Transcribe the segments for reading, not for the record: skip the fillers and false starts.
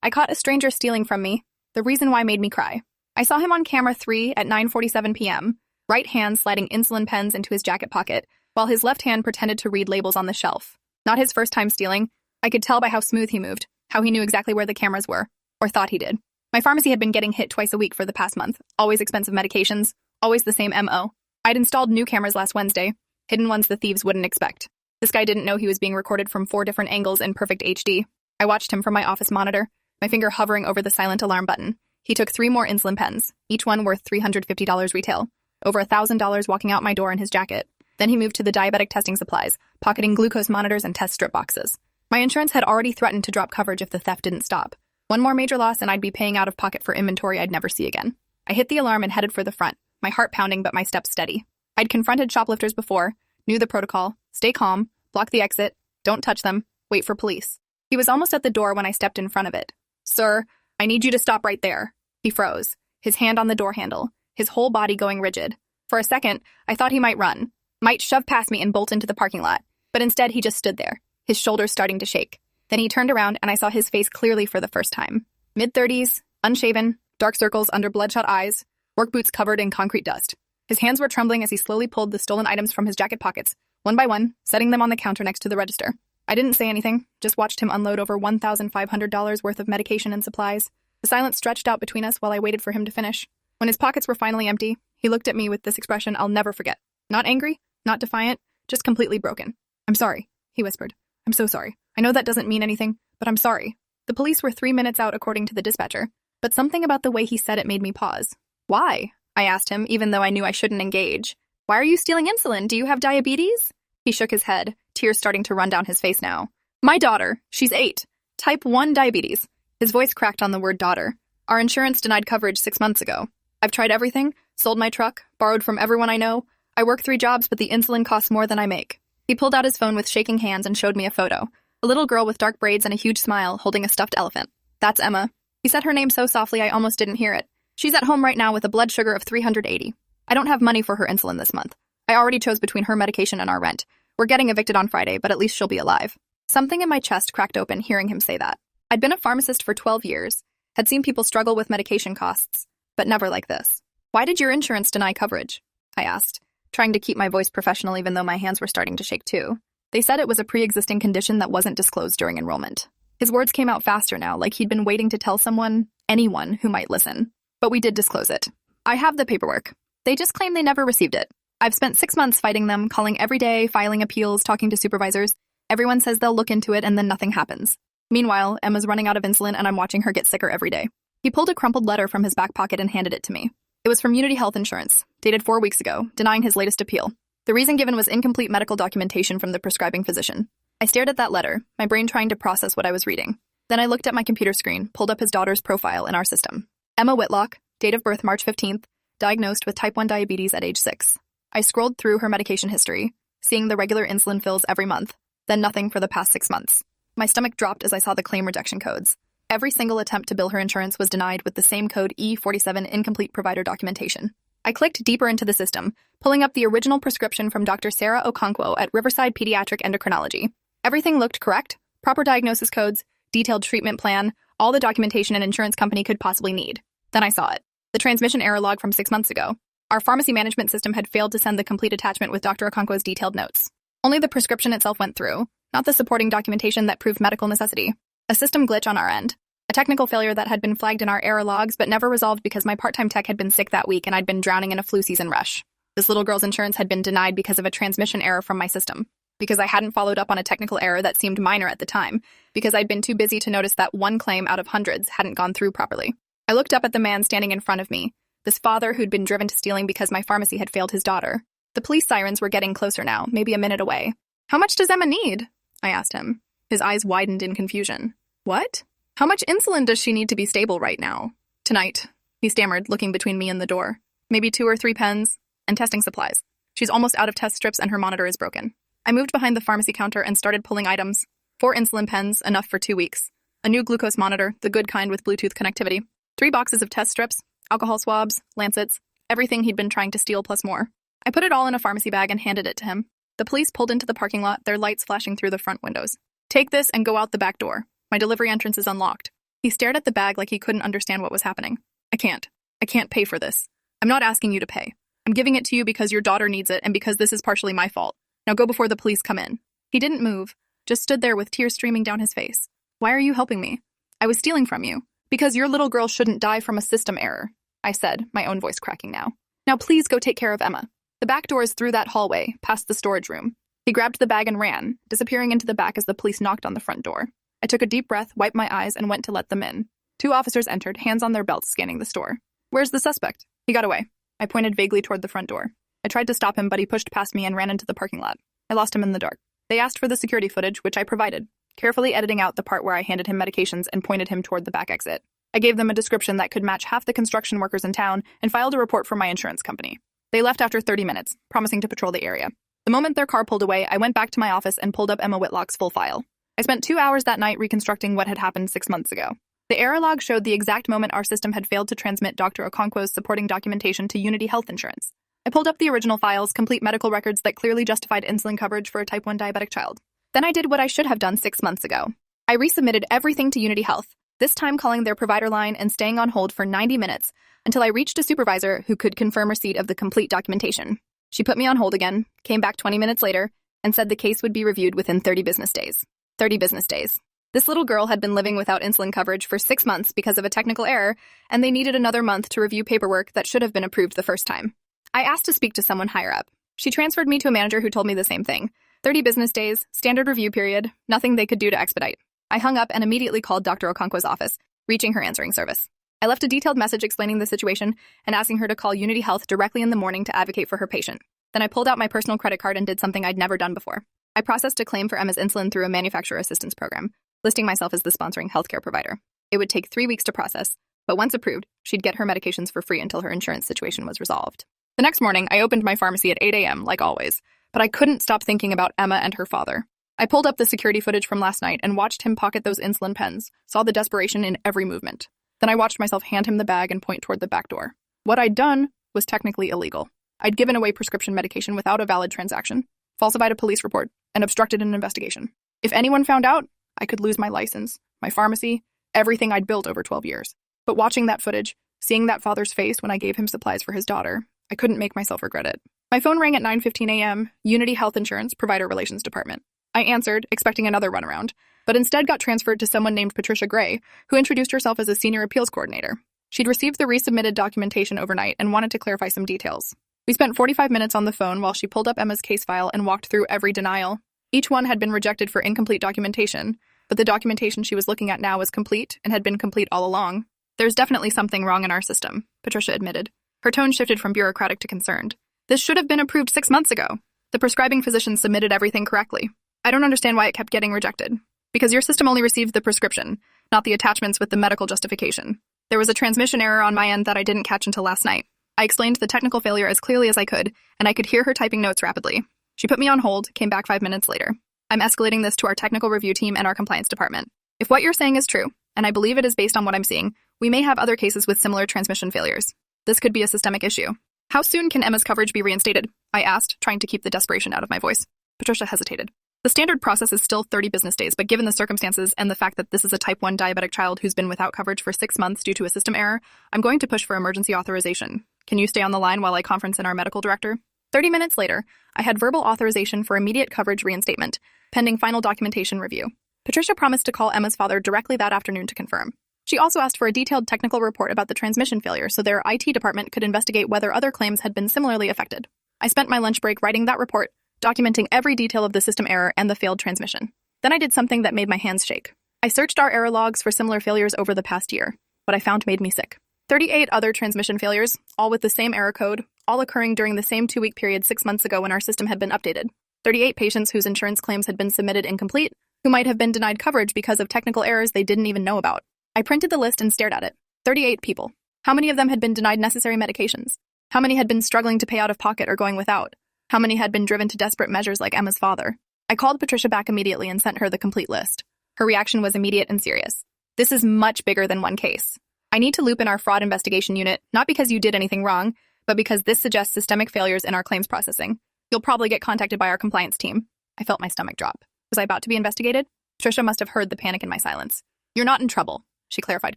I caught a stranger stealing from me. The reason why made me cry. I saw him on camera 3 at 9:47 p.m., right hand sliding insulin pens into his jacket pocket, while his left hand pretended to read labels on the shelf. Not his first time stealing. I could tell by how smooth he moved, how he knew exactly where the cameras were, or thought he did. My pharmacy had been getting hit twice a week for the past month, always expensive medications, always the same MO. I'd installed new cameras last Wednesday, hidden ones the thieves wouldn't expect. This guy didn't know he was being recorded from 4 different angles in perfect HD. I watched him from my office monitor, my finger hovering over the silent alarm button. He took 3 more insulin pens, each one worth $350 retail, over $1,000 walking out my door in his jacket. Then he moved to the diabetic testing supplies, pocketing glucose monitors and test strip boxes. My insurance had already threatened to drop coverage if the theft didn't stop. One more major loss and I'd be paying out of pocket for inventory I'd never see again. I hit the alarm and headed for the front, my heart pounding but my steps steady. I'd confronted shoplifters before, knew the protocol, stay calm, block the exit, don't touch them, wait for police. He was almost at the door when I stepped in front of it. "Sir, I need you to stop right there." He froze, his hand on the door handle, his whole body going rigid. For a second, I thought he might run, might shove past me and bolt into the parking lot, but instead he just stood there, his shoulders starting to shake. Then he turned around and I saw his face clearly for the first time. Mid-30s, unshaven, dark circles under bloodshot eyes, work boots covered in concrete dust. His hands were trembling as he slowly pulled the stolen items from his jacket pockets, one by one, setting them on the counter next to the register. I didn't say anything, just watched him unload over $1,500 worth of medication and supplies. The silence stretched out between us while I waited for him to finish. When his pockets were finally empty, he looked at me with this expression I'll never forget. Not angry, not defiant, just completely broken. "I'm sorry," he whispered. "I'm so sorry. I know that doesn't mean anything, but I'm sorry." The police were 3 minutes out according to the dispatcher, but something about the way he said it made me pause. "Why?" I asked him, even though I knew I shouldn't engage. "Why are you stealing insulin? Do you have diabetes?" He shook his head, tears starting to run down his face now. "My daughter, she's 8. Type 1 diabetes." His voice cracked on the word daughter. "Our insurance denied coverage 6 months ago. I've tried everything, sold my truck, borrowed from everyone I know. I work 3 jobs, but the insulin costs more than I make." He pulled out his phone with shaking hands and showed me a photo. A little girl with dark braids and a huge smile holding a stuffed elephant. "That's Emma." He said her name so softly I almost didn't hear it. "She's at home right now with a blood sugar of 380. I don't have money for her insulin this month. I already chose between her medication and our rent. We're getting evicted on Friday, but at least she'll be alive." Something in my chest cracked open hearing him say that. I'd been a pharmacist for 12 years, had seen people struggle with medication costs, but never like this. "Why did your insurance deny coverage?" I asked, trying to keep my voice professional even though my hands were starting to shake too. "They said it was a pre-existing condition that wasn't disclosed during enrollment." His words came out faster now, like he'd been waiting to tell someone, anyone who might listen. "But we did disclose it. I have the paperwork. They just claim they never received it. I've spent 6 months fighting them, calling every day, filing appeals, talking to supervisors. Everyone says they'll look into it and then nothing happens. Meanwhile, Emma's running out of insulin and I'm watching her get sicker every day." He pulled a crumpled letter from his back pocket and handed it to me. It was from Unity Health Insurance, dated 4 weeks ago, denying his latest appeal. The reason given was incomplete medical documentation from the prescribing physician. I stared at that letter, my brain trying to process what I was reading. Then I looked at my computer screen, pulled up his daughter's profile in our system. Emma Whitlock, date of birth March 15th, diagnosed with type 1 diabetes at age 6. I scrolled through her medication history, seeing the regular insulin fills every month, then nothing for the past 6 months. My stomach dropped as I saw the claim rejection codes. Every single attempt to bill her insurance was denied with the same code E47 incomplete provider documentation. I clicked deeper into the system, pulling up the original prescription from Dr. Sarah Okonkwo at Riverside Pediatric Endocrinology. Everything looked correct, proper diagnosis codes, detailed treatment plan, all the documentation an insurance company could possibly need. Then I saw it. The transmission error log from 6 months ago. Our pharmacy management system had failed to send the complete attachment with Dr. Okonkwo's detailed notes. Only the prescription itself went through, not the supporting documentation that proved medical necessity. A system glitch on our end. A technical failure that had been flagged in our error logs but never resolved because my part-time tech had been sick that week and I'd been drowning in a flu season rush. This little girl's insurance had been denied because of a transmission error from my system. Because I hadn't followed up on a technical error that seemed minor at the time. Because I'd been too busy to notice that one claim out of hundreds hadn't gone through properly. I looked up at the man standing in front of me, this father who'd been driven to stealing because my pharmacy had failed his daughter. The police sirens were getting closer now, maybe a minute away. "How much does Emma need?" I asked him. His eyes widened in confusion. "What? How much insulin does she need to be stable right now?" "Tonight," he stammered, looking between me and the door. "Maybe 2 or 3 pens, and testing supplies. She's almost out of test strips and her monitor is broken." I moved behind the pharmacy counter and started pulling items. 4 insulin pens, enough for 2 weeks. A new glucose monitor, the good kind with Bluetooth connectivity. 3 boxes of test strips, alcohol swabs, lancets, everything he'd been trying to steal plus more. I put it all in a pharmacy bag and handed it to him. The police pulled into the parking lot, their lights flashing through the front windows. "Take this and go out the back door. My delivery entrance is unlocked." He stared at the bag like he couldn't understand what was happening. I can't pay for this. I'm not asking you to pay. I'm giving it to you because your daughter needs it and because this is partially my fault. Now go before the police come in. He didn't move, just stood there with tears streaming down his face. Why are you helping me? I was stealing from you. Because your little girl shouldn't die from a system error, I said, my own voice cracking now. Now please go take care of Emma. The back door is through that hallway, past the storage room. He grabbed the bag and ran, disappearing into the back as the police knocked on the front door. I took a deep breath, wiped my eyes, and went to let them in. 2 officers entered, hands on their belts, scanning the store. Where's the suspect? He got away. I pointed vaguely toward the front door. I tried to stop him, but he pushed past me and ran into the parking lot. I lost him in the dark. They asked for the security footage, which I provided, carefully editing out the part where I handed him medications and pointed him toward the back exit. I gave them a description that could match half the construction workers in town and filed a report for my insurance company. They left after 30 minutes, promising to patrol the area. The moment their car pulled away, I went back to my office and pulled up Emma Whitlock's full file. I spent 2 hours that night reconstructing what had happened 6 months ago. The error log showed the exact moment our system had failed to transmit Dr. Okonkwo's supporting documentation to Unity Health Insurance. I pulled up the original files, complete medical records that clearly justified insulin coverage for a type 1 diabetic child. Then I did what I should have done 6 months ago. I resubmitted everything to Unity Health, this time calling their provider line and staying on hold for 90 minutes until I reached a supervisor who could confirm receipt of the complete documentation. She put me on hold again, came back 20 minutes later, and said the case would be reviewed within 30 business days. 30 business days. This little girl had been living without insulin coverage for 6 months because of a technical error, and they needed another month to review paperwork that should have been approved the first time. I asked to speak to someone higher up. She transferred me to a manager who told me the same thing. 30 business days, standard review period, nothing they could do to expedite. I hung up and immediately called Dr. Okonkwo's office, reaching her answering service. I left a detailed message explaining the situation and asking her to call Unity Health directly in the morning to advocate for her patient. Then I pulled out my personal credit card and did something I'd never done before. I processed a claim for Emma's insulin through a manufacturer assistance program, listing myself as the sponsoring healthcare provider. It would take 3 weeks to process, but once approved, she'd get her medications for free until her insurance situation was resolved. The next morning, I opened my pharmacy at 8 a.m., like always, but I couldn't stop thinking about Emma and her father. I pulled up the security footage from last night and watched him pocket those insulin pens, saw the desperation in every movement. Then I watched myself hand him the bag and point toward the back door. What I'd done was technically illegal. I'd given away prescription medication without a valid transaction, falsified a police report, and obstructed an investigation. If anyone found out, I could lose my license, my pharmacy, everything I'd built over 12 years. But watching that footage, seeing that father's face when I gave him supplies for his daughter, I couldn't make myself regret it. My phone rang at 9:15 a.m., Unity Health Insurance, Provider Relations Department. I answered, expecting another runaround, but instead got transferred to someone named Patricia Gray, who introduced herself as a senior appeals coordinator. She'd received the resubmitted documentation overnight and wanted to clarify some details. We spent 45 minutes on the phone while she pulled up Emma's case file and walked through every denial. Each one had been rejected for incomplete documentation, but the documentation she was looking at now was complete and had been complete all along. There's definitely something wrong in our system, Patricia admitted. Her tone shifted from bureaucratic to concerned. This should have been approved 6 months ago. The prescribing physician submitted everything correctly. I don't understand why it kept getting rejected. Because your system only received the prescription, not the attachments with the medical justification. There was a transmission error on my end that I didn't catch until last night. I explained the technical failure as clearly as I could, and I could hear her typing notes rapidly. She put me on hold, came back 5 minutes later. I'm escalating this to our technical review team and our compliance department. If what you're saying is true, and I believe it is based on what I'm seeing, we may have other cases with similar transmission failures. This could be a systemic issue. How soon can Emma's coverage be reinstated? I asked, trying to keep the desperation out of my voice. Patricia hesitated. The standard process is still 30 business days, but given the circumstances and the fact that this is a type 1 diabetic child who's been without coverage for 6 months due to a system error, I'm going to push for emergency authorization. Can you stay on the line while I conference in our medical director? 30 minutes later, I had verbal authorization for immediate coverage reinstatement, pending final documentation review. Patricia promised to call Emma's father directly that afternoon to confirm. She also asked for a detailed technical report about the transmission failure so their IT department could investigate whether other claims had been similarly affected. I spent my lunch break writing that report, documenting every detail of the system error and the failed transmission. Then I did something that made my hands shake. I searched our error logs for similar failures over the past year. What I found made me sick. 38 other transmission failures, all with the same error code, all occurring during the same 2-week period 6 months ago when our system had been updated. 38 patients whose insurance claims had been submitted incomplete, who might have been denied coverage because of technical errors they didn't even know about. I printed the list and stared at it. 38 people. How many of them had been denied necessary medications? How many had been struggling to pay out of pocket or going without? How many had been driven to desperate measures like Emma's father? I called Patricia back immediately and sent her the complete list. Her reaction was immediate and serious. This is much bigger than one case. I need to loop in our fraud investigation unit, not because you did anything wrong, but because this suggests systemic failures in our claims processing. You'll probably get contacted by our compliance team. I felt my stomach drop. Was I about to be investigated? Patricia must have heard the panic in my silence. You're not in trouble. she clarified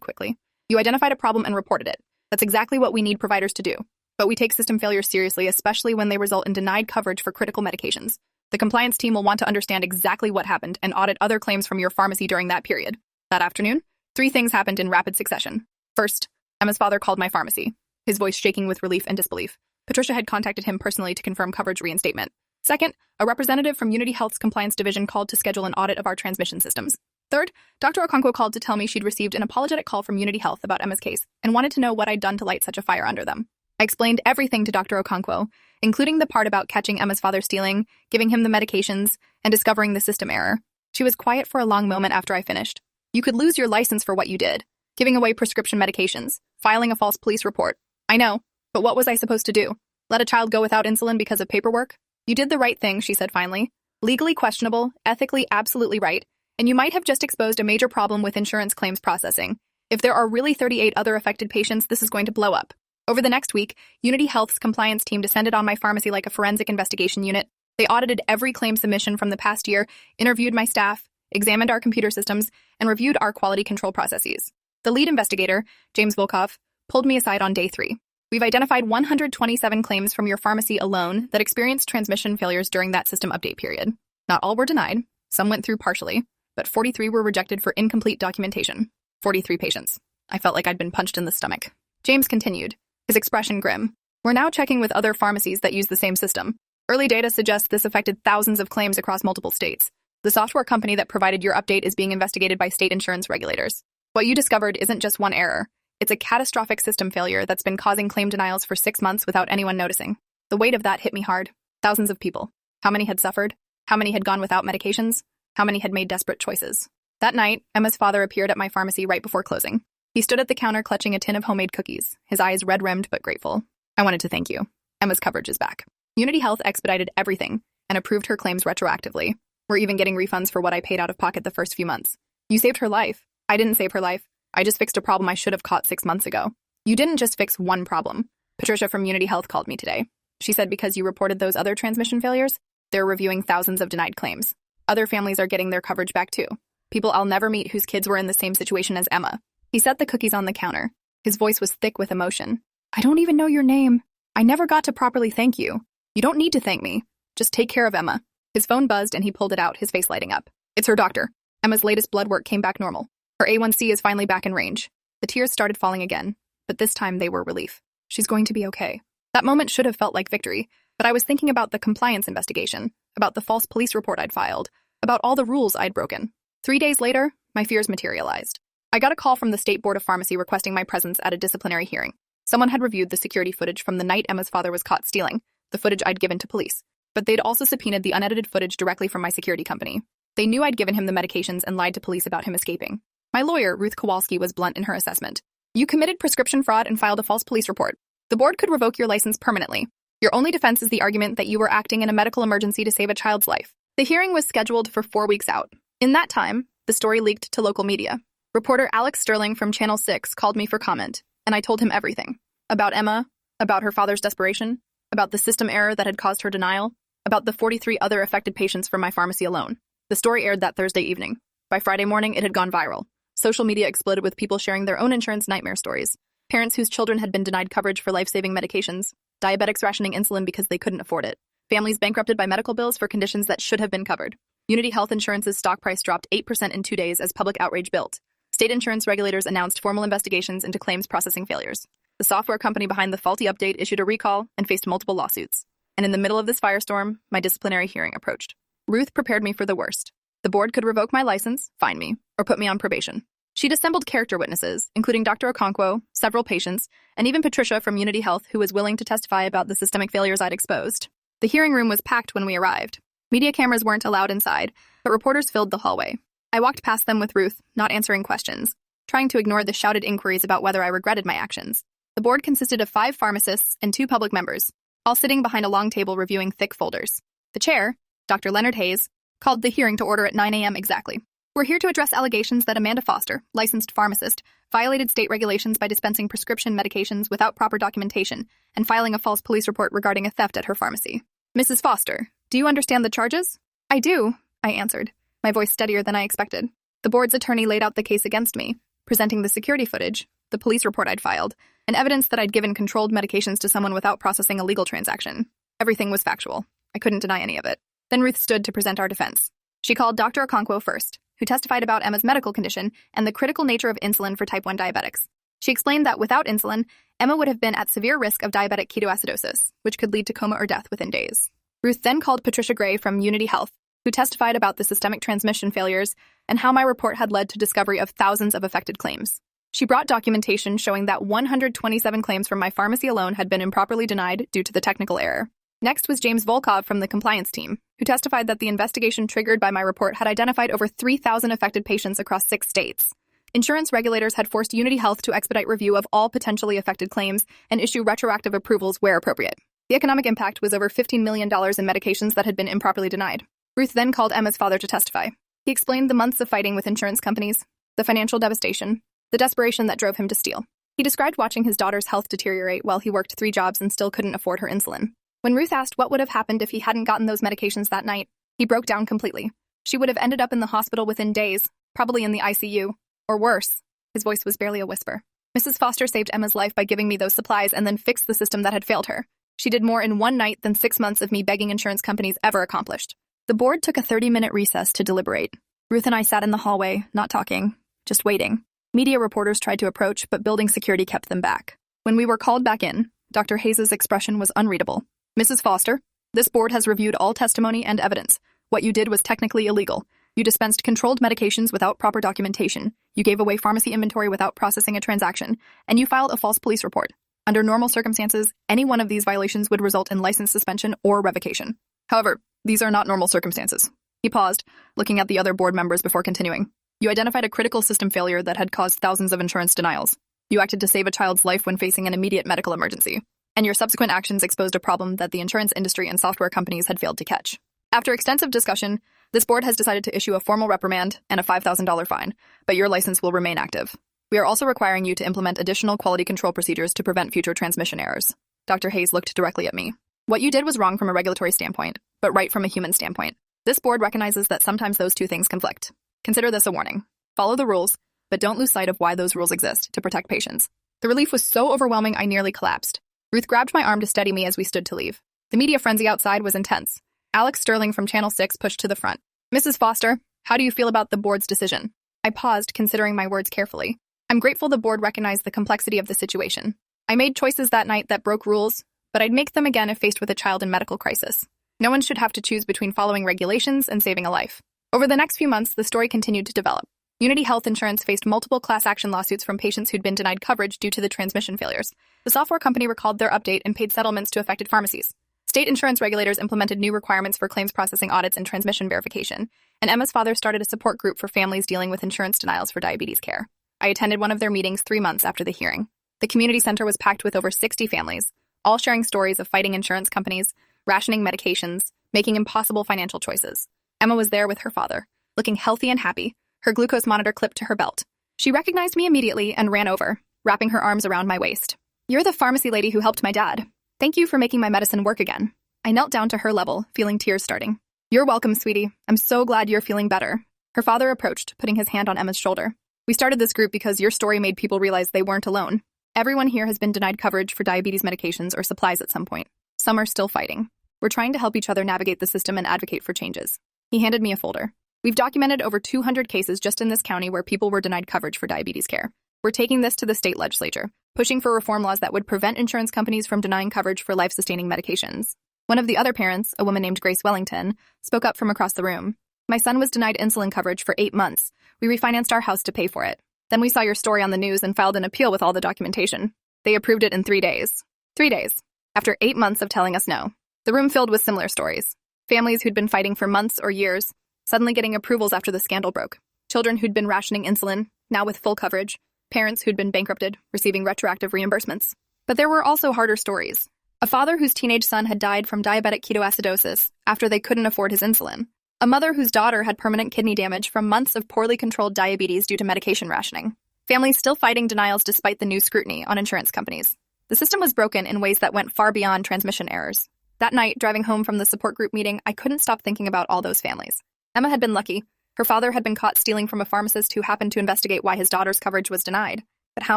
quickly. You identified a problem and reported it. That's exactly what we need providers to do. But we take system failures seriously, especially when they result in denied coverage for critical medications. The compliance team will want to understand exactly what happened and audit other claims from your pharmacy during that period. That afternoon, 3 things happened in rapid succession. First, Emma's father called my pharmacy, his voice shaking with relief and disbelief. Patricia had contacted him personally to confirm coverage reinstatement. Second, a representative from Unity Health's compliance division called to schedule an audit of our transmission systems. Third, Dr. Okonkwo called to tell me she'd received an apologetic call from Unity Health about Emma's case and wanted to know what I'd done to light such a fire under them. I explained everything to Dr. Okonkwo, including the part about catching Emma's father stealing, giving him the medications, and discovering the system error. She was quiet for a long moment after I finished. You could lose your license for what you did. Giving away prescription medications, filing a false police report. I know, but what was I supposed to do? Let a child go without insulin because of paperwork? You did the right thing, she said finally. Legally questionable, ethically absolutely right, and you might have just exposed a major problem with insurance claims processing. If there are really 38 other affected patients, this is going to blow up. Over the next week, Unity Health's compliance team descended on my pharmacy like a forensic investigation unit. They audited every claim submission from the past year, interviewed my staff, examined our computer systems, and reviewed our quality control processes. The lead investigator, James Volkov, pulled me aside on day 3. We've identified 127 claims from your pharmacy alone that experienced transmission failures during that system update period. Not all were denied. Some went through partially, but 43 were rejected for incomplete documentation. 43 patients. I felt like I'd been punched in the stomach. James continued, his expression grim. We're now checking with other pharmacies that use the same system. Early data suggests this affected thousands of claims across multiple states. The software company that provided your update is being investigated by state insurance regulators. What you discovered isn't just one error. It's a catastrophic system failure that's been causing claim denials for 6 months without anyone noticing. The weight of that hit me hard. Thousands of people. How many had suffered? How many had gone without medications? How many had made desperate choices? That night, Emma's father appeared at my pharmacy right before closing. He stood at the counter clutching a tin of homemade cookies, his eyes red-rimmed but grateful. I wanted to thank you. Emma's coverage is back. Unity Health expedited everything and approved her claims retroactively. We're even getting refunds for what I paid out of pocket the first few months. You saved her life. I didn't save her life. I just fixed a problem I should have caught 6 months ago. You didn't just fix one problem. Patricia from Unity Health called me today. She said because you reported those other transmission failures, they're reviewing thousands of denied claims. Other families are getting their coverage back too. People I'll never meet whose kids were in the same situation as Emma. He set the cookies on the counter. His voice was thick with emotion. I don't even know your name. I never got to properly thank you. You don't need to thank me. Just take care of Emma. His phone buzzed and he pulled it out, his face lighting up. It's her doctor. Emma's latest blood work came back normal. Her A1C is finally back in range. The tears started falling again, but this time they were relief. She's going to be okay. That moment should have felt like victory, but I was thinking about the compliance investigation, about the false police report I'd filed, about all the rules I'd broken. 3 days later, my fears materialized. I got a call from the State Board of Pharmacy requesting my presence at a disciplinary hearing. Someone had reviewed the security footage from the night Emma's father was caught stealing, the footage I'd given to police. But they'd also subpoenaed the unedited footage directly from my security company. They knew I'd given him the medications and lied to police about him escaping. My lawyer, Ruth Kowalski, was blunt in her assessment. You committed prescription fraud and filed a false police report. The board could revoke your license permanently. Your only defense is the argument that you were acting in a medical emergency to save a child's life. The hearing was scheduled for 4 weeks out. In that time, the story leaked to local media. Reporter Alex Sterling from Channel 6 called me for comment, and I told him everything. About Emma, about her father's desperation, about the system error that had caused her denial, about the 43 other affected patients from my pharmacy alone. The story aired that Thursday evening. By Friday morning, it had gone viral. Social media exploded with people sharing their own insurance nightmare stories. Parents whose children had been denied coverage for life-saving medications, diabetics rationing insulin because they couldn't afford it, families bankrupted by medical bills for conditions that should have been covered. Unity Health Insurance's stock price dropped 8% in 2 days as public outrage built. State insurance regulators announced formal investigations into claims processing failures. The software company behind the faulty update issued a recall and faced multiple lawsuits. And in the middle of this firestorm, my disciplinary hearing approached. Ruth prepared me for the worst. The board could revoke my license, fine me, or put me on probation. She'd assembled character witnesses, including Dr. Okonkwo, several patients, and even Patricia from Unity Health, who was willing to testify about the systemic failures I'd exposed. The hearing room was packed when we arrived. Media cameras weren't allowed inside, but reporters filled the hallway. I walked past them with Ruth, not answering questions, trying to ignore the shouted inquiries about whether I regretted my actions. The board consisted of 5 pharmacists and 2 public members, all sitting behind a long table reviewing thick folders. The chair, Dr. Leonard Hayes, called the hearing to order at 9 a.m. exactly. We're here to address allegations that Amanda Foster, licensed pharmacist, violated state regulations by dispensing prescription medications without proper documentation and filing a false police report regarding a theft at her pharmacy. Mrs. Foster, do you understand the charges? I do, I answered, my voice steadier than I expected. The board's attorney laid out the case against me, presenting the security footage, the police report I'd filed, and evidence that I'd given controlled medications to someone without processing a legal transaction. Everything was factual. I couldn't deny any of it. Then Ruth stood to present our defense. She called Dr. Okonkwo first, who testified about Emma's medical condition and the critical nature of insulin for type 1 diabetics. She explained that without insulin, Emma would have been at severe risk of diabetic ketoacidosis, which could lead to coma or death within days. Ruth then called Patricia Gray from Unity Health, who testified about the systemic transmission failures and how my report had led to discovery of thousands of affected claims. She brought documentation showing that 127 claims from my pharmacy alone had been improperly denied due to the technical error. Next was James Volkov from the compliance team, who testified that the investigation triggered by my report had identified over 3,000 affected patients across 6 states. Insurance regulators had forced Unity Health to expedite review of all potentially affected claims and issue retroactive approvals where appropriate. The economic impact was over $15 million in medications that had been improperly denied. Ruth then called Emma's father to testify. He explained the months of fighting with insurance companies, the financial devastation, the desperation that drove him to steal. He described watching his daughter's health deteriorate while he worked 3 jobs and still couldn't afford her insulin. When Ruth asked what would have happened if he hadn't gotten those medications that night, he broke down completely. She would have ended up in the hospital within days, probably in the ICU, or worse. His voice was barely a whisper. Mrs. Foster saved Emma's life by giving me those supplies and then fixed the system that had failed her. She did more in one night than 6 months of me begging insurance companies ever accomplished. The board took a 30-minute recess to deliberate. Ruth and I sat in the hallway, not talking, just waiting. Media reporters tried to approach, but building security kept them back. When we were called back in, Dr. Hayes' expression was unreadable. Mrs. Foster, this board has reviewed all testimony and evidence. What you did was technically illegal. You dispensed controlled medications without proper documentation. You gave away pharmacy inventory without processing a transaction. And you filed a false police report. Under normal circumstances, any one of these violations would result in license suspension or revocation. However, these are not normal circumstances. He paused, looking at the other board members before continuing. You identified a critical system failure that had caused thousands of insurance denials. You acted to save a child's life when facing an immediate medical emergency. And your subsequent actions exposed a problem that the insurance industry and software companies had failed to catch. After extensive discussion, this board has decided to issue a formal reprimand and a $5,000 fine, but your license will remain active. We are also requiring you to implement additional quality control procedures to prevent future transmission errors. Dr. Hayes looked directly at me. What you did was wrong from a regulatory standpoint, but right from a human standpoint. This board recognizes that sometimes those two things conflict. Consider this a warning. Follow the rules, but don't lose sight of why those rules exist, to protect patients. The relief was so overwhelming I nearly collapsed. Ruth grabbed my arm to steady me as we stood to leave. The media frenzy outside was intense. Alex Sterling from Channel 6 pushed to the front. Mrs. Foster, how do you feel about the board's decision? I paused, considering my words carefully. I'm grateful the board recognized the complexity of the situation. I made choices that night that broke rules, but I'd make them again if faced with a child in medical crisis. No one should have to choose between following regulations and saving a life. Over the next few months, the story continued to develop. Unity Health Insurance faced multiple class action lawsuits from patients who'd been denied coverage due to the transmission failures. The software company recalled their update and paid settlements to affected pharmacies. State insurance regulators implemented new requirements for claims processing audits and transmission verification, and Emma's father started a support group for families dealing with insurance denials for diabetes care. I attended one of their meetings 3 months after the hearing. The community center was packed with over 60 families, all sharing stories of fighting insurance companies, rationing medications, making impossible financial choices. Emma was there with her father, looking healthy and happy, her glucose monitor clipped to her belt. She recognized me immediately and ran over, wrapping her arms around my waist. You're the pharmacy lady who helped my dad. Thank you for making my medicine work again. I knelt down to her level, feeling tears starting. You're welcome, sweetie. I'm so glad you're feeling better. Her father approached, putting his hand on Emma's shoulder. We started this group because your story made people realize they weren't alone. Everyone here has been denied coverage for diabetes medications or supplies at some point. Some are still fighting. We're trying to help each other navigate the system and advocate for changes. He handed me a folder. We've documented over 200 cases just in this county where people were denied coverage for diabetes care. We're taking this to the state legislature, pushing for reform laws that would prevent insurance companies from denying coverage for life-sustaining medications. One of the other parents, a woman named Grace Wellington, spoke up from across the room. My son was denied insulin coverage for 8 months. We refinanced our house to pay for it. Then we saw your story on the news and filed an appeal with all the documentation. They approved it in 3 days. 3 days. After 8 months of telling us no. The room filled with similar stories. Families who'd been fighting for months or years, suddenly getting approvals after the scandal broke. Children who'd been rationing insulin, now with full coverage. Parents who'd been bankrupted, receiving retroactive reimbursements. But there were also harder stories. A father whose teenage son had died from diabetic ketoacidosis after they couldn't afford his insulin. A mother whose daughter had permanent kidney damage from months of poorly controlled diabetes due to medication rationing. Families still fighting denials despite the new scrutiny on insurance companies. The system was broken in ways that went far beyond transmission errors. That night, driving home from the support group meeting, I couldn't stop thinking about all those families. Emma had been lucky. Her father had been caught stealing from a pharmacist who happened to investigate why his daughter's coverage was denied. But how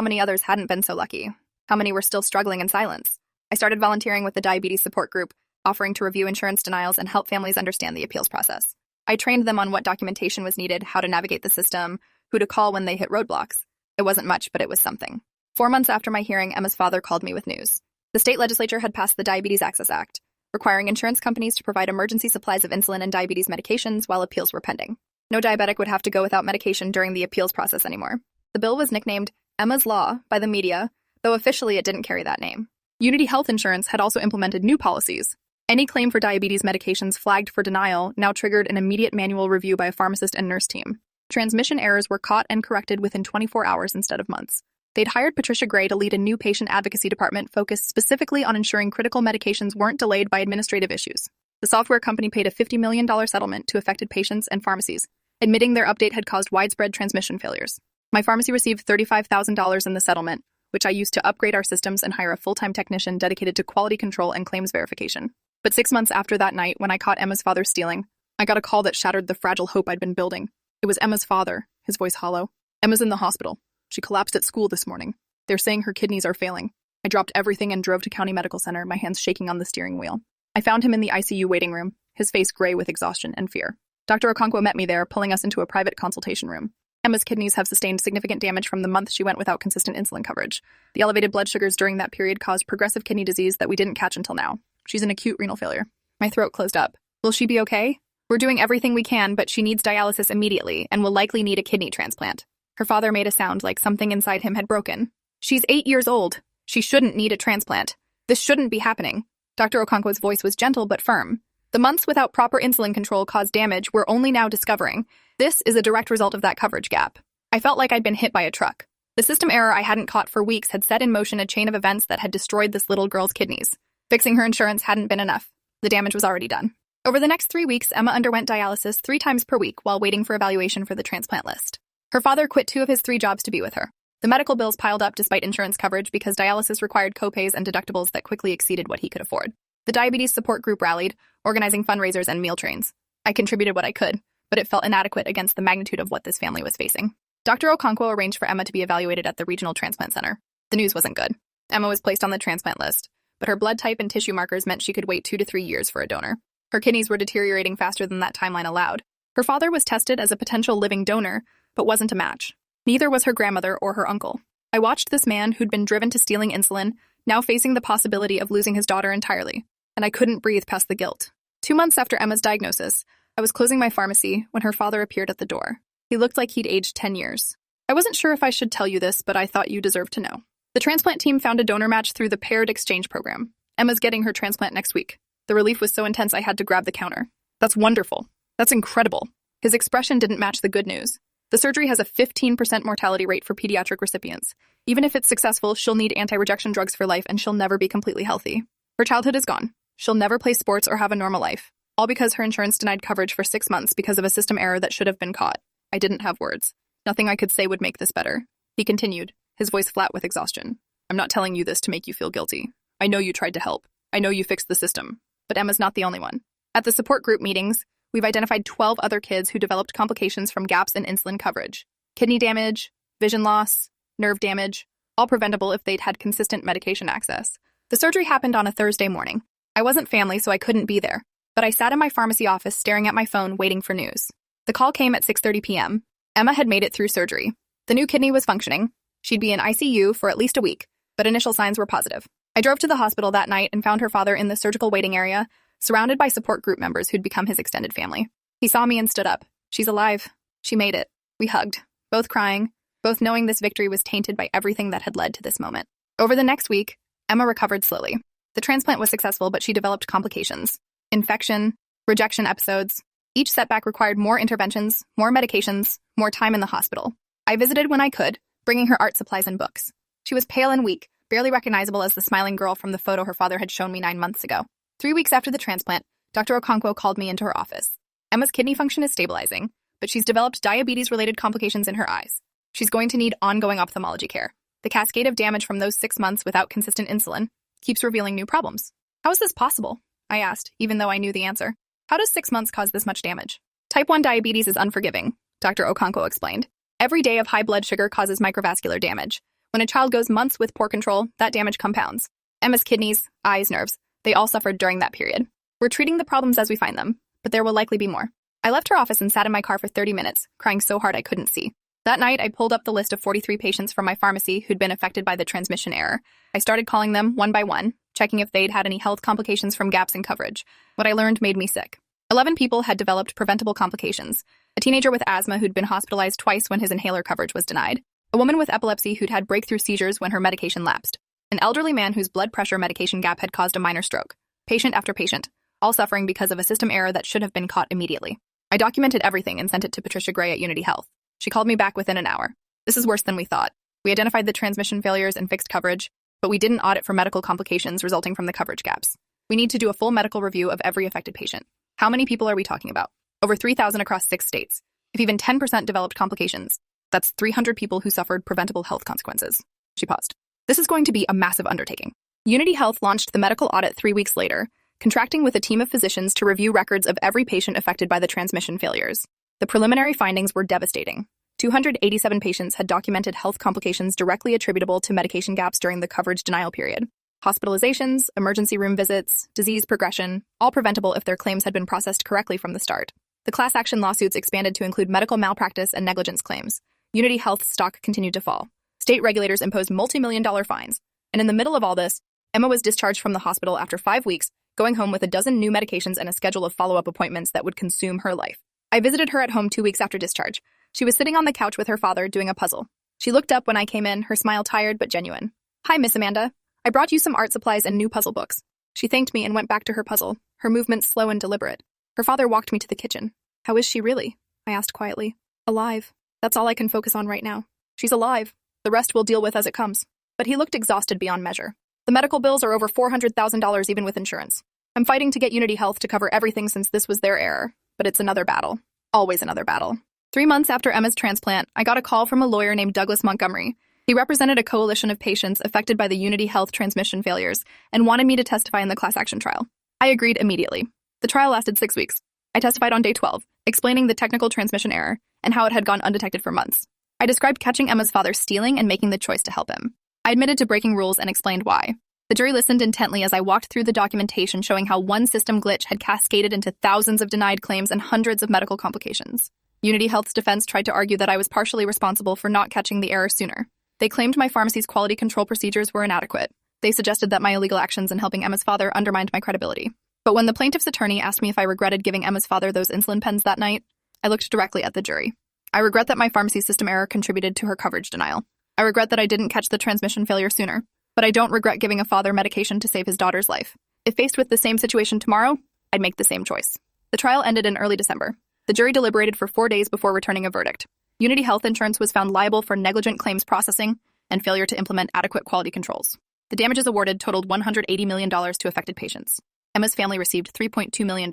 many others hadn't been so lucky? How many were still struggling in silence? I started volunteering with the diabetes support group, offering to review insurance denials and help families understand the appeals process. I trained them on what documentation was needed, how to navigate the system, who to call when they hit roadblocks. It wasn't much, but it was something. 4 months after my hearing, Emma's father called me with news. The state legislature had passed the Diabetes Access Act, requiring insurance companies to provide emergency supplies of insulin and diabetes medications while appeals were pending. No diabetic would have to go without medication during the appeals process anymore. The bill was nicknamed Emma's Law by the media, though officially it didn't carry that name. Unity Health Insurance had also implemented new policies. Any claim for diabetes medications flagged for denial now triggered an immediate manual review by a pharmacist and nurse team. Transmission errors were caught and corrected within 24 hours instead of months. They'd hired Patricia Gray to lead a new patient advocacy department focused specifically on ensuring critical medications weren't delayed by administrative issues. The software company paid a $50 million settlement to affected patients and pharmacies, admitting their update had caused widespread transmission failures. My pharmacy received $35,000 in the settlement, which I used to upgrade our systems and hire a full-time technician dedicated to quality control and claims verification. But 6 months after that night, when I caught Emma's father stealing, I got a call that shattered the fragile hope I'd been building. It was Emma's father, his voice hollow. Emma's in the hospital. She collapsed at school this morning. They're saying her kidneys are failing. I dropped everything and drove to County Medical Center, my hands shaking on the steering wheel. I found him in the ICU waiting room, his face gray with exhaustion and fear. Dr. Okonkwo met me there, pulling us into a private consultation room. Emma's kidneys have sustained significant damage from the month she went without consistent insulin coverage. The elevated blood sugars during that period caused progressive kidney disease that we didn't catch until now. She's in acute renal failure. My throat closed up. Will she be okay? We're doing everything we can, but she needs dialysis immediately and will likely need a kidney transplant. Her father made a sound like something inside him had broken. She's 8 years old. She shouldn't need a transplant. This shouldn't be happening. Dr. Okonkwo's voice was gentle but firm. The months without proper insulin control caused damage we're only now discovering. This is a direct result of that coverage gap. I felt like I'd been hit by a truck. The system error I hadn't caught for weeks had set in motion a chain of events that had destroyed this little girl's kidneys. Fixing her insurance hadn't been enough. The damage was already done. Over the next 3 weeks, Emma underwent dialysis 3 times per week while waiting for evaluation for the transplant list. Her father quit 2 of his 3 jobs to be with her. The medical bills piled up despite insurance coverage because dialysis required copays and deductibles that quickly exceeded what he could afford. The diabetes support group rallied, organizing fundraisers and meal trains. I contributed what I could, but it felt inadequate against the magnitude of what this family was facing. Dr. Okonkwo arranged for Emma to be evaluated at the regional transplant center. The news wasn't good. Emma was placed on the transplant list, but her blood type and tissue markers meant she could wait 2 to 3 years for a donor. Her kidneys were deteriorating faster than that timeline allowed. Her father was tested as a potential living donor, but wasn't a match. Neither was her grandmother or her uncle. I watched this man who'd been driven to stealing insulin, now facing the possibility of losing his daughter entirely, and I couldn't breathe past the guilt. 2 months after Emma's diagnosis, I was closing my pharmacy when her father appeared at the door. He looked like he'd aged 10 years. I wasn't sure if I should tell you this, but I thought you deserved to know. The transplant team found a donor match through the paired exchange program. Emma's getting her transplant next week. The relief was so intense I had to grab the counter. That's wonderful. That's incredible. His expression didn't match the good news. The surgery has a 15% mortality rate for pediatric recipients. Even if it's successful, she'll need anti-rejection drugs for life and she'll never be completely healthy. Her childhood is gone. She'll never play sports or have a normal life. All because her insurance denied coverage for 6 months because of a system error that should have been caught. I didn't have words. Nothing I could say would make this better. He continued, his voice flat with exhaustion. I'm not telling you this to make you feel guilty. I know you tried to help. I know you fixed the system. But Emma's not the only one. At the support group meetings, we've identified 12 other kids who developed complications from gaps in insulin coverage. Kidney damage, vision loss, nerve damage, all preventable if they'd had consistent medication access. The surgery happened on a Thursday morning. I wasn't family, so I couldn't be there. But I sat in my pharmacy office staring at my phone waiting for news. The call came at 6:30 p.m. Emma had made it through surgery. The new kidney was functioning. She'd be in ICU for at least a week, but initial signs were positive. I drove to the hospital that night and found her father in the surgical waiting area, surrounded by support group members who'd become his extended family. He saw me and stood up. She's alive. She made it. We hugged, both crying, both knowing this victory was tainted by everything that had led to this moment. Over the next week, Emma recovered slowly. The transplant was successful, but she developed complications. Infection, rejection episodes. Each setback required more interventions, more medications, more time in the hospital. I visited when I could, bringing her art supplies and books. She was pale and weak, barely recognizable as the smiling girl from the photo her father had shown me 9 months ago. 3 weeks after the transplant, Dr. Okonkwo called me into her office. Emma's kidney function is stabilizing, but she's developed diabetes-related complications in her eyes. She's going to need ongoing ophthalmology care. The cascade of damage from those 6 months without consistent insulin keeps revealing new problems. How is this possible? I asked, even though I knew the answer. How does 6 months cause this much damage? Type 1 diabetes is unforgiving, Dr. Okonkwo explained. Every day of high blood sugar causes microvascular damage. When a child goes months with poor control, that damage compounds. Emma's kidneys, eyes, nerves, they all suffered during that period. We're treating the problems as we find them, but there will likely be more. I left her office and sat in my car for 30 minutes, crying so hard I couldn't see. That night, I pulled up the list of 43 patients from my pharmacy who'd been affected by the transmission error. I started calling them one by one, checking if they'd had any health complications from gaps in coverage. What I learned made me sick. 11 people had developed preventable complications. A teenager with asthma who'd been hospitalized twice when his inhaler coverage was denied. A woman with epilepsy who'd had breakthrough seizures when her medication lapsed. An elderly man whose blood pressure medication gap had caused a minor stroke. Patient after patient, all suffering because of a system error that should have been caught immediately. I documented everything and sent it to Patricia Gray at Unity Health. She called me back within an hour. This is worse than we thought. We identified the transmission failures and fixed coverage, but we didn't audit for medical complications resulting from the coverage gaps. We need to do a full medical review of every affected patient. How many people are we talking about? Over 3,000 across 6 states. If even 10% developed complications, that's 300 people who suffered preventable health consequences. She paused. This is going to be a massive undertaking. Unity Health launched the medical audit 3 weeks later, contracting with a team of physicians to review records of every patient affected by the transmission failures. The preliminary findings were devastating. 287 patients had documented health complications directly attributable to medication gaps during the coverage denial period. Hospitalizations, emergency room visits, disease progression, all preventable if their claims had been processed correctly from the start. The class action lawsuits expanded to include medical malpractice and negligence claims. Unity Health's stock continued to fall. State regulators imposed multi-million-dollar fines. And in the middle of all this, Emma was discharged from the hospital after 5 weeks, going home with a dozen new medications and a schedule of follow-up appointments that would consume her life. I visited her at home 2 weeks after discharge. She was sitting on the couch with her father doing a puzzle. She looked up when I came in, her smile tired but genuine. "Hi, Miss Amanda. I brought you some art supplies and new puzzle books." She thanked me and went back to her puzzle, her movements slow and deliberate. Her father walked me to the kitchen. "How is she really?" I asked quietly. "Alive. That's all I can focus on right now. She's alive. The rest we'll deal with as it comes." But he looked exhausted beyond measure. "The medical bills are over $400,000 even with insurance. I'm fighting to get Unity Health to cover everything since this was their error, but it's another battle. Always another battle." 3 months after Emma's transplant, I got a call from a lawyer named Douglas Montgomery. He represented a coalition of patients affected by the Unity Health transmission failures and wanted me to testify in the class action trial. I agreed immediately. The trial lasted 6 weeks. I testified on day 12, explaining the technical transmission error and how it had gone undetected for months. I described catching Emma's father stealing and making the choice to help him. I admitted to breaking rules and explained why. The jury listened intently as I walked through the documentation showing how one system glitch had cascaded into thousands of denied claims and hundreds of medical complications. Unity Health's defense tried to argue that I was partially responsible for not catching the error sooner. They claimed my pharmacy's quality control procedures were inadequate. They suggested that my illegal actions in helping Emma's father undermined my credibility. But when the plaintiff's attorney asked me if I regretted giving Emma's father those insulin pens that night, I looked directly at the jury. I regret that my pharmacy's system error contributed to her coverage denial. I regret that I didn't catch the transmission failure sooner. But I don't regret giving a father medication to save his daughter's life. If faced with the same situation tomorrow, I'd make the same choice. The trial ended in early December. The jury deliberated for 4 days before returning a verdict. Unity Health Insurance was found liable for negligent claims processing and failure to implement adequate quality controls. The damages awarded totaled $180 million to affected patients. Emma's family received $3.2 million,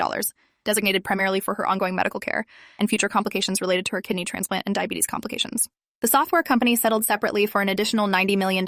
designated primarily for her ongoing medical care and future complications related to her kidney transplant and diabetes complications. The software company settled separately for an additional $90 million,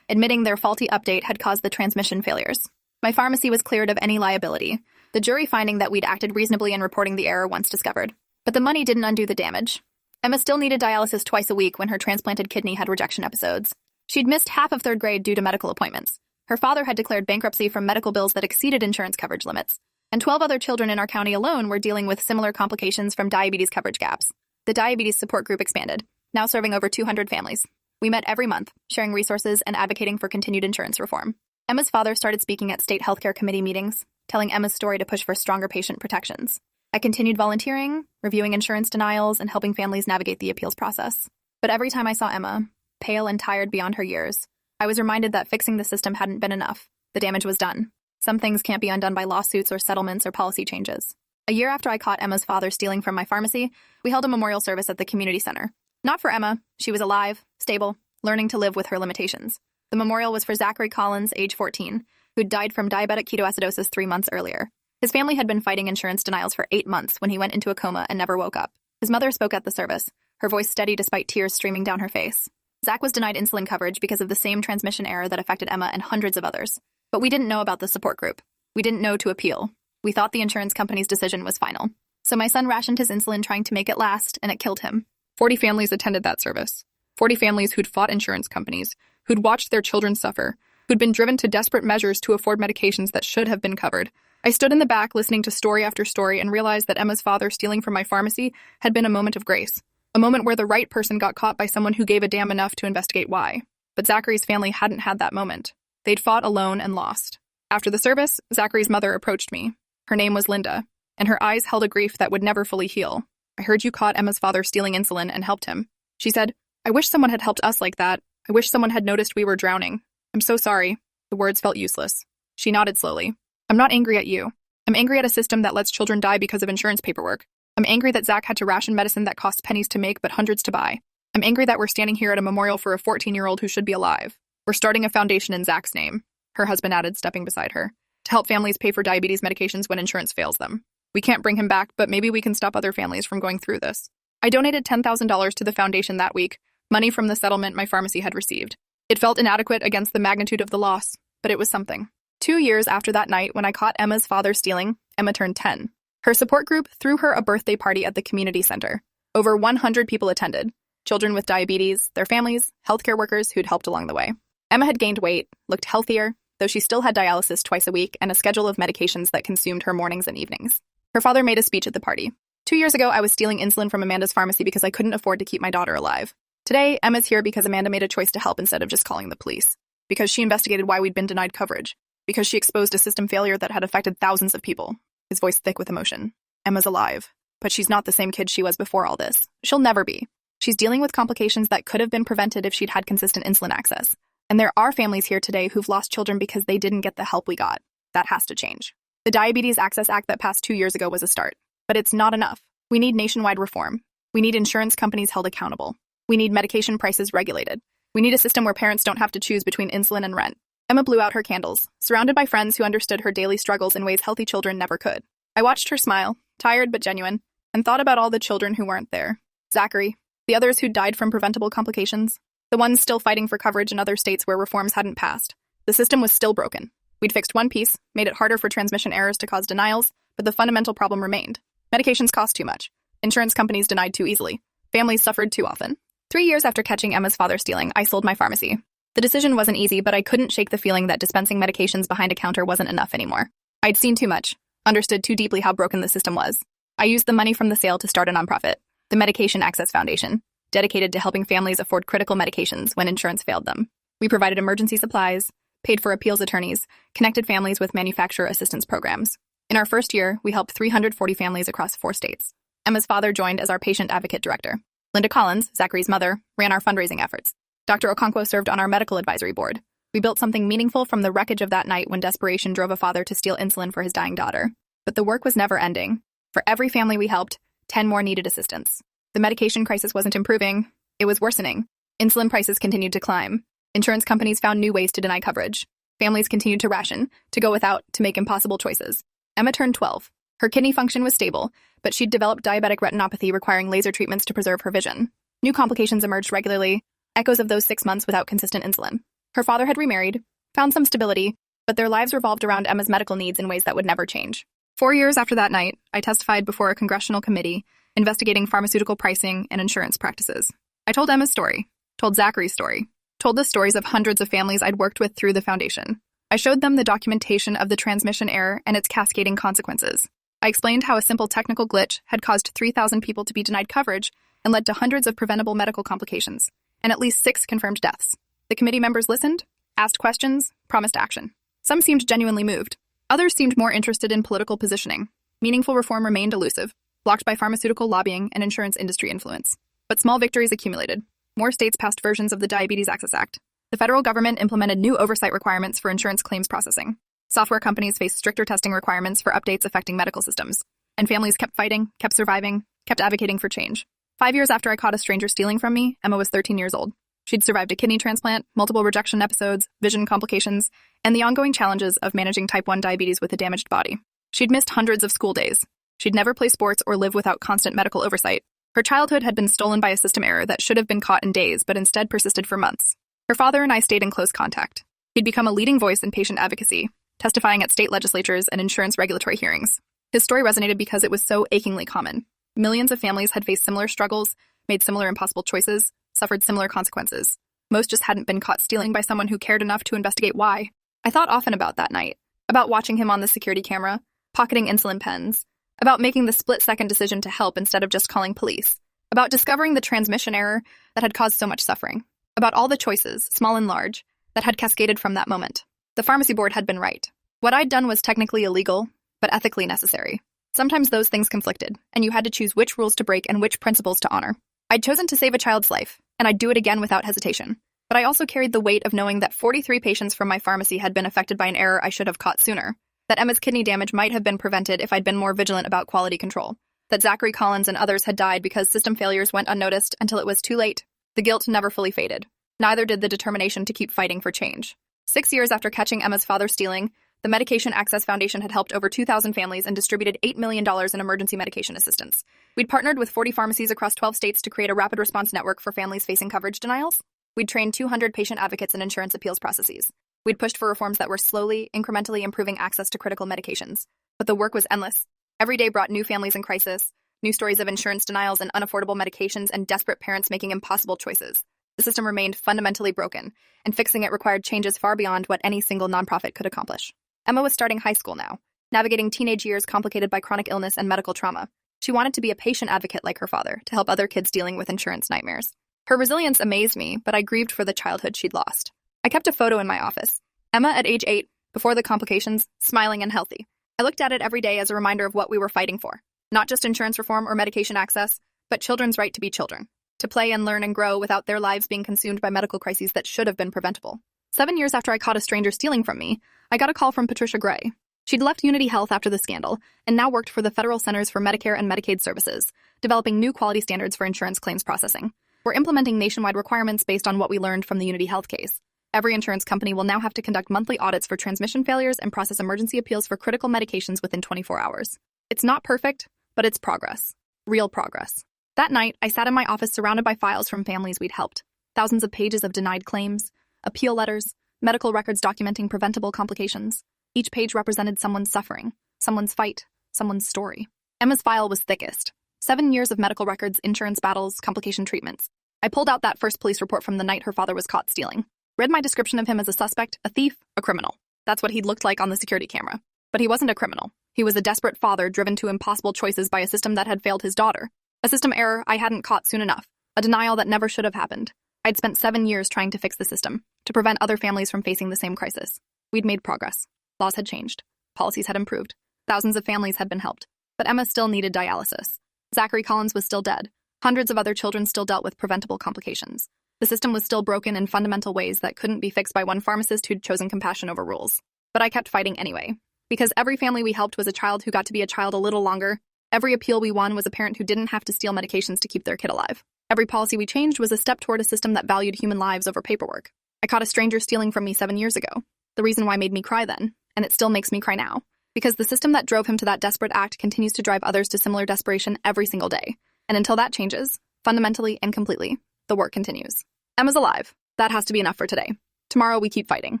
admitting their faulty update had caused the transmission failures. My pharmacy was cleared of any liability, the jury finding that we'd acted reasonably in reporting the error once discovered. But the money didn't undo the damage. Emma still needed dialysis twice a week when her transplanted kidney had rejection episodes. She'd missed half of 3rd grade due to medical appointments. Her father had declared bankruptcy from medical bills that exceeded insurance coverage limits. And 12 other children in our county alone were dealing with similar complications from diabetes coverage gaps. The diabetes support group expanded, now serving over 200 families. We met every month, sharing resources and advocating for continued insurance reform. Emma's father started speaking at state healthcare committee meetings, telling Emma's story to push for stronger patient protections. I continued volunteering, reviewing insurance denials, and helping families navigate the appeals process. But every time I saw Emma, pale and tired beyond her years, I was reminded that fixing the system hadn't been enough. The damage was done. Some things can't be undone by lawsuits or settlements or policy changes. A year after I caught Emma's father stealing from my pharmacy, we held a memorial service at the community center. Not for Emma. She was alive, stable, learning to live with her limitations. The memorial was for Zachary Collins, age 14, who'd died from diabetic ketoacidosis 3 months earlier. His family had been fighting insurance denials for 8 months when he went into a coma and never woke up. His mother spoke at the service, her voice steady despite tears streaming down her face. Zach was denied insulin coverage because of the same transmission error that affected Emma and hundreds of others. But we didn't know about the support group. We didn't know to appeal. We thought the insurance company's decision was final. So my son rationed his insulin trying to make it last, and it killed him. 40 families attended that service. 40 families who'd fought insurance companies, who'd watched their children suffer, who'd been driven to desperate measures to afford medications that should have been covered. I stood in the back listening to story after story and realized that Emma's father stealing from my pharmacy had been a moment of grace, a moment where the right person got caught by someone who gave a damn enough to investigate why. But Zachary's family hadn't had that moment. They'd fought alone and lost. After the service, Zachary's mother approached me. Her name was Linda, and her eyes held a grief that would never fully heal. I heard you caught Emma's father stealing insulin and helped him. She said, I wish someone had helped us like that. I wish someone had noticed we were drowning. I'm so sorry. The words felt useless. She nodded slowly. I'm not angry at you. I'm angry at a system that lets children die because of insurance paperwork. I'm angry that Zach had to ration medicine that costs pennies to make but hundreds to buy. I'm angry that we're standing here at a memorial for a 14-year-old who should be alive. We're starting a foundation in Zach's name, her husband added, stepping beside her, to help families pay for diabetes medications when insurance fails them. We can't bring him back, but maybe we can stop other families from going through this. I donated $10,000 to the foundation that week, money from the settlement my pharmacy had received. It felt inadequate against the magnitude of the loss, but it was something. 2 years after that night when I caught Emma's father stealing, Emma turned 10. Her support group threw her a birthday party at the community center. Over 100 people attended. Children with diabetes, their families, healthcare workers who'd helped along the way. Emma had gained weight, looked healthier, though she still had dialysis twice a week and a schedule of medications that consumed her mornings and evenings. Her father made a speech at the party. 2 years ago, I was stealing insulin from Amanda's pharmacy because I couldn't afford to keep my daughter alive. Today, Emma's here because Amanda made a choice to help instead of just calling the police. Because she investigated why we'd been denied coverage. Because she exposed a system failure that had affected thousands of people. His voice thick with emotion. Emma's alive. But she's not the same kid she was before all this. She'll never be. She's dealing with complications that could have been prevented if she'd had consistent insulin access. And there are families here today who've lost children because they didn't get the help we got. That has to change. The Diabetes Access Act that passed 2 years ago was a start. But it's not enough. We need nationwide reform. We need insurance companies held accountable. We need medication prices regulated. We need a system where parents don't have to choose between insulin and rent. Emma blew out her candles, surrounded by friends who understood her daily struggles in ways healthy children never could. I watched her smile, tired but genuine, and thought about all the children who weren't there. Zachary, the others who died from preventable complications, the ones still fighting for coverage in other states where reforms hadn't passed. The system was still broken. We'd fixed one piece, made it harder for transmission errors to cause denials, but the fundamental problem remained. Medications cost too much. Insurance companies denied too easily. Families suffered too often. 3 years after catching Emma's father stealing, I sold my pharmacy. The decision wasn't easy, but I couldn't shake the feeling that dispensing medications behind a counter wasn't enough anymore. I'd seen too much, understood too deeply how broken the system was. I used the money from the sale to start a nonprofit, the Medication Access Foundation, dedicated to helping families afford critical medications when insurance failed them. We provided emergency supplies, paid for appeals attorneys, connected families with manufacturer assistance programs. In our first year, we helped 340 families across 4 states. Emma's father joined as our patient advocate director. Linda Collins, Zachary's mother, ran our fundraising efforts. Dr. Okonkwo served on our medical advisory board. We built something meaningful from the wreckage of that night when desperation drove a father to steal insulin for his dying daughter. But the work was never ending. For every family we helped, 10 more needed assistance. The medication crisis wasn't improving. It was worsening. Insulin prices continued to climb. Insurance companies found new ways to deny coverage. Families continued to ration, to go without, to make impossible choices. Emma turned 12. Her kidney function was stable, but she'd developed diabetic retinopathy requiring laser treatments to preserve her vision. New complications emerged regularly, echoes of those 6 months without consistent insulin. Her father had remarried, found some stability, but their lives revolved around Emma's medical needs in ways that would never change. 4 years after that night, I testified before a congressional committee investigating pharmaceutical pricing and insurance practices. I told Emma's story, told Zachary's story, told the stories of hundreds of families I'd worked with through the foundation. I showed them the documentation of the transmission error and its cascading consequences. I explained how a simple technical glitch had caused 3,000 people to be denied coverage and led to hundreds of preventable medical complications, and at least 6 confirmed deaths. The committee members listened, asked questions, promised action. Some seemed genuinely moved. Others seemed more interested in political positioning. Meaningful reform remained elusive, blocked by pharmaceutical lobbying and insurance industry influence. But small victories accumulated. More states passed versions of the Diabetes Access Act. The federal government implemented new oversight requirements for insurance claims processing. Software companies faced stricter testing requirements for updates affecting medical systems. And families kept fighting, kept surviving, kept advocating for change. 5 years after I caught a stranger stealing from me, Emma was 13 years old. She'd survived a kidney transplant, multiple rejection episodes, vision complications, and the ongoing challenges of managing type 1 diabetes with a damaged body. She'd missed hundreds of school days. She'd never play sports or live without constant medical oversight. Her childhood had been stolen by a system error that should have been caught in days, but instead persisted for months. Her father and I stayed in close contact. He'd become a leading voice in patient advocacy, testifying at state legislatures and insurance regulatory hearings. His story resonated because it was so achingly common. Millions of families had faced similar struggles, made similar impossible choices, suffered similar consequences. Most just hadn't been caught stealing by someone who cared enough to investigate why. I thought often about that night, about watching him on the security camera, pocketing insulin pens, about making the split-second decision to help instead of just calling police, about discovering the transmission error that had caused so much suffering, about all the choices, small and large, that had cascaded from that moment. The pharmacy board had been right. What I'd done was technically illegal, but ethically necessary. Sometimes those things conflicted, and you had to choose which rules to break and which principles to honor. I'd chosen to save a child's life, and I'd do it again without hesitation. But I also carried the weight of knowing that 43 patients from my pharmacy had been affected by an error I should have caught sooner, that Emma's kidney damage might have been prevented if I'd been more vigilant about quality control, that Zachary Collins and others had died because system failures went unnoticed until it was too late. The guilt never fully faded. Neither did the determination to keep fighting for change. 6 years after catching Emma's father stealing, the Medication Access Foundation had helped over 2,000 families and distributed $8 million in emergency medication assistance. We'd partnered with 40 pharmacies across 12 states to create a rapid response network for families facing coverage denials. We'd trained 200 patient advocates in insurance appeals processes. We'd pushed for reforms that were slowly, incrementally improving access to critical medications. But the work was endless. Every day brought new families in crisis, new stories of insurance denials and unaffordable medications, and desperate parents making impossible choices. The system remained fundamentally broken, and fixing it required changes far beyond what any single nonprofit could accomplish. Emma was starting high school now, navigating teenage years complicated by chronic illness and medical trauma. She wanted to be a patient advocate like her father to help other kids dealing with insurance nightmares. Her resilience amazed me, but I grieved for the childhood she'd lost. I kept a photo in my office. Emma at age 8, before the complications, smiling and healthy. I looked at it every day as a reminder of what we were fighting for. Not just insurance reform or medication access, but children's right to be children. To play and learn and grow without their lives being consumed by medical crises that should have been preventable. 7 years after I caught a stranger stealing from me, I got a call from Patricia Gray. She'd left Unity Health after the scandal and now worked for the Federal Centers for Medicare and Medicaid Services, developing new quality standards for insurance claims processing. We're implementing nationwide requirements based on what we learned from the Unity Health case. Every insurance company will now have to conduct monthly audits for transmission failures and process emergency appeals for critical medications within 24 hours. It's not perfect, but it's progress. Real progress. That night, I sat in my office surrounded by files from families we'd helped. Thousands of pages of denied claims, appeal letters, medical records documenting preventable complications. Each page represented someone's suffering, someone's fight, someone's story. Emma's file was thickest. 7 years of medical records, insurance battles, complication treatments. I pulled out that first police report from the night her father was caught stealing. Read my description of him as a suspect, a thief, a criminal. That's what he'd looked like on the security camera. But he wasn't a criminal. He was a desperate father driven to impossible choices by a system that had failed his daughter. A system error I hadn't caught soon enough. A denial that never should have happened. I'd spent 7 years trying to fix the system, to prevent other families from facing the same crisis. We'd made progress. Laws had changed. Policies had improved. Thousands of families had been helped. But Emma still needed dialysis. Zachary Collins was still dead. Hundreds of other children still dealt with preventable complications. The system was still broken in fundamental ways that couldn't be fixed by one pharmacist who'd chosen compassion over rules. But I kept fighting anyway. Because every family we helped was a child who got to be a child a little longer. Every appeal we won was a parent who didn't have to steal medications to keep their kid alive. Every policy we changed was a step toward a system that valued human lives over paperwork. I caught a stranger stealing from me 7 years ago. The reason why made me cry then, and it still makes me cry now. Because the system that drove him to that desperate act continues to drive others to similar desperation every single day. And until that changes, fundamentally and completely, the work continues. Emma's alive. That has to be enough for today. Tomorrow we keep fighting.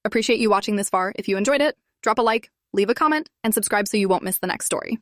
Appreciate you watching this far. If you enjoyed it, drop a like, leave a comment, and subscribe so you won't miss the next story.